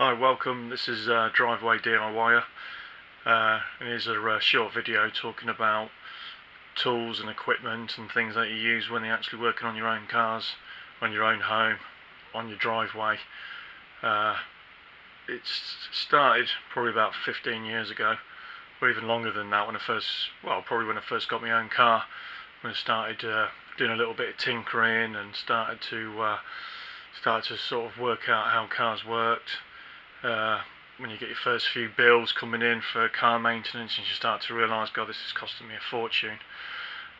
Hi, welcome. This is Driveway DIYer, and here's a short video talking about tools and equipment and things that you use when you're actually working on your own cars, on your own home, on your driveway. It's started probably about 15 years ago, or even longer than that. Probably when I first got my own car, when I started doing a little bit of tinkering and started to sort of work out how cars worked. When you get your first few bills coming in for car maintenance, and you start to realise, God, this is costing me a fortune.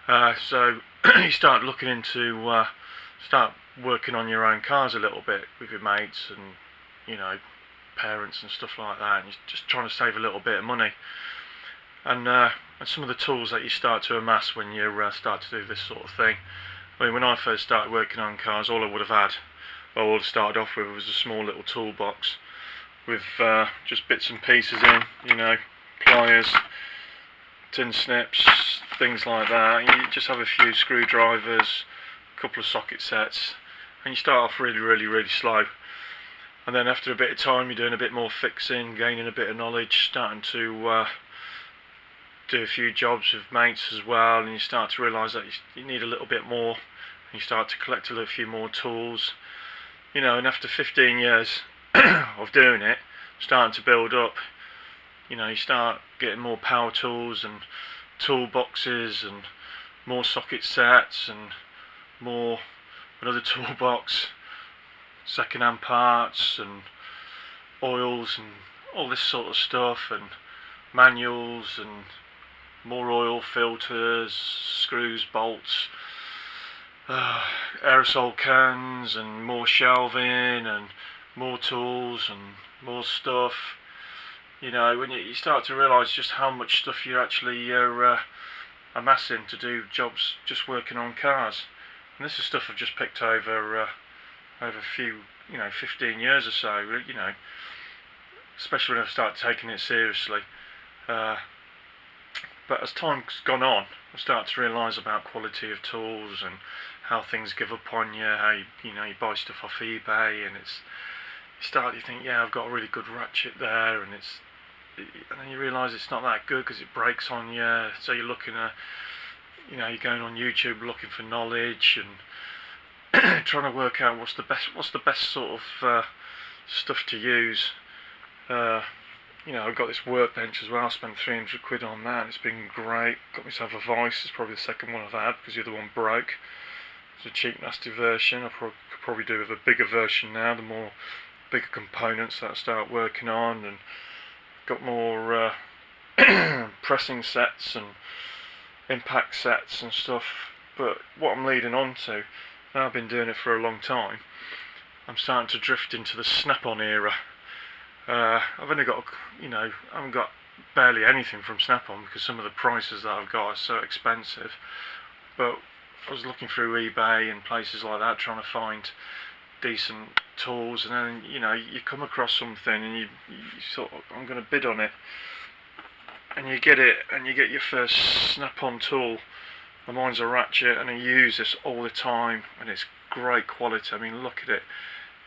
So you start looking into, start working on your own cars a little bit with your mates and, parents and stuff like that, and you're just trying to save a little bit of money. And some of the tools that you start to amass when you start to do this sort of thing. I mean, when I first started working on cars, all I would have started off with was a small little toolbox with just bits and pieces in, pliers, tin snips, things like that. You just have a few screwdrivers, a couple of socket sets, and you start off really slow. And then after a bit of time, you're doing a bit more fixing, gaining a bit of knowledge, starting to do a few jobs with mates as well, and you start to realise that you need a little bit more, and you start to collect a few more tools. And after 15 years of doing it, starting to build up, you start getting more power tools and toolboxes and more socket sets and another toolbox, second-hand parts and oils and all this sort of stuff, and manuals and more oil filters, screws, bolts, aerosol cans and more shelving and more tools and more stuff. When you start to realise just how much stuff you're actually amassing to do jobs just working on cars. And this is stuff I've just picked over a few, 15 years or so, especially when I've started taking it seriously. But as time's gone on, I start to realise about quality of tools and how things give up on you, how you buy stuff off eBay, and you think, yeah, I've got a really good ratchet there, and then you realise it's not that good because it breaks on you. So you're looking at, you're going on YouTube looking for knowledge and trying to work out what's the best sort of stuff to use. I've got this Workbench as well. I spent 300 quid on that. It's been great. Got myself a Vice. It's probably the second one I've had because the other one broke. It's a cheap, nasty version. I could probably do with a bigger version now. The bigger components that I start working on, and got more pressing sets and impact sets and stuff. But what I'm leading on to, now I've been doing it for a long time, I'm starting to drift into the Snapon era. I've only got, I haven't got barely anything from Snapon because some of the prices that I've got are so expensive. But I was looking through eBay and places like that, trying to find decent tools, and then you come across something and you sort of, I'm going to bid on it, and you get it, and you get your first Snap-on tool. And mine's a ratchet, and I use this all the time, and it's great quality. I mean, look at it.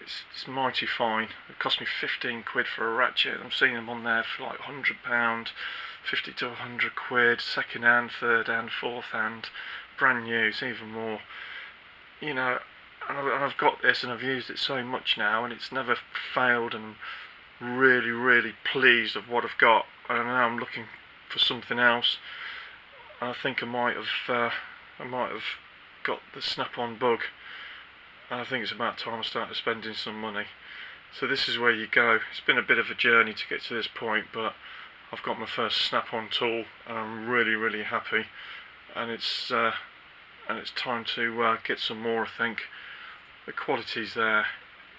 It's mighty fine. It cost me 15 quid for a ratchet. I'm seeing them on there for like £100, 50 to 100 quid, second hand, third hand, fourth hand, brand new. It's even more. And I've got this, and I've used it so much now, and it's never failed, and really pleased of what I've got. And now I'm looking for something else, and I think I might have got the Snap-on bug. And I think it's about time I started spending some money. So this is where you go. It's been a bit of a journey to get to this point, but I've got my first Snap-on tool, and I'm really happy. And it's time to get some more. I think the quality's there.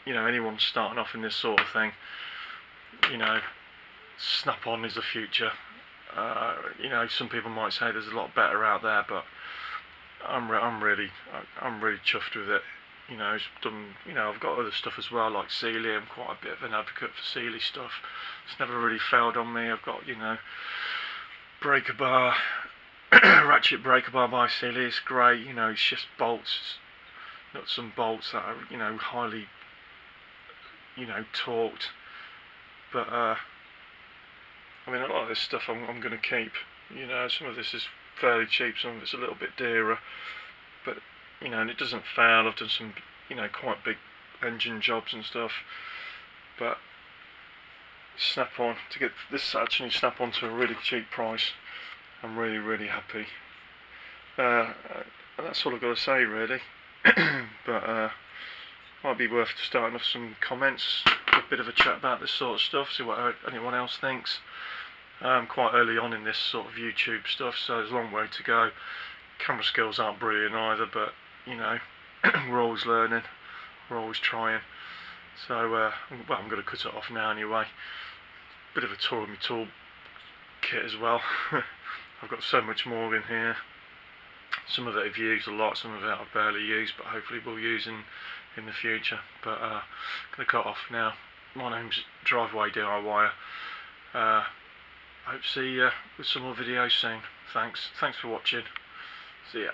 Anyone starting off in this sort of thing, Snap-on is the future. Some people might say there's a lot better out there, but I'm really chuffed with it. It's done. I've got other stuff as well, like Sealy. I'm quite a bit of an advocate for Sealy stuff. It's never really failed on me. I've got, breaker bar, ratchet breaker bar by Sealy. It's great. It's just bolts, nuts and bolts that are, highly, torqued. But I mean, a lot of this stuff I'm going to keep. You know, some of this is fairly cheap, some of it's a little bit dearer, but you know, and it doesn't fail. I've done some, you know, quite big engine jobs and stuff, but Snap-on, to get this actually Snap-on to a really cheap price, I'm really happy. And that's all I've got to say really. But might be worth starting off some comments, a bit of a chat about this sort of stuff, see what anyone else thinks. Quite early on in this sort of YouTube stuff, so there's a long way to go. Camera skills aren't brilliant either, but you know, we're always learning, we're always trying. So, well, I'm going to cut it off now anyway. Bit of a tour of my tool kit as well. I've got so much more in here. Some of it I've used a lot, some of it I've barely used, but hopefully we'll use in the future. But I'm going to cut off now. My name's Driveway DIY. I hope to see you with some more videos soon. Thanks for watching. See ya.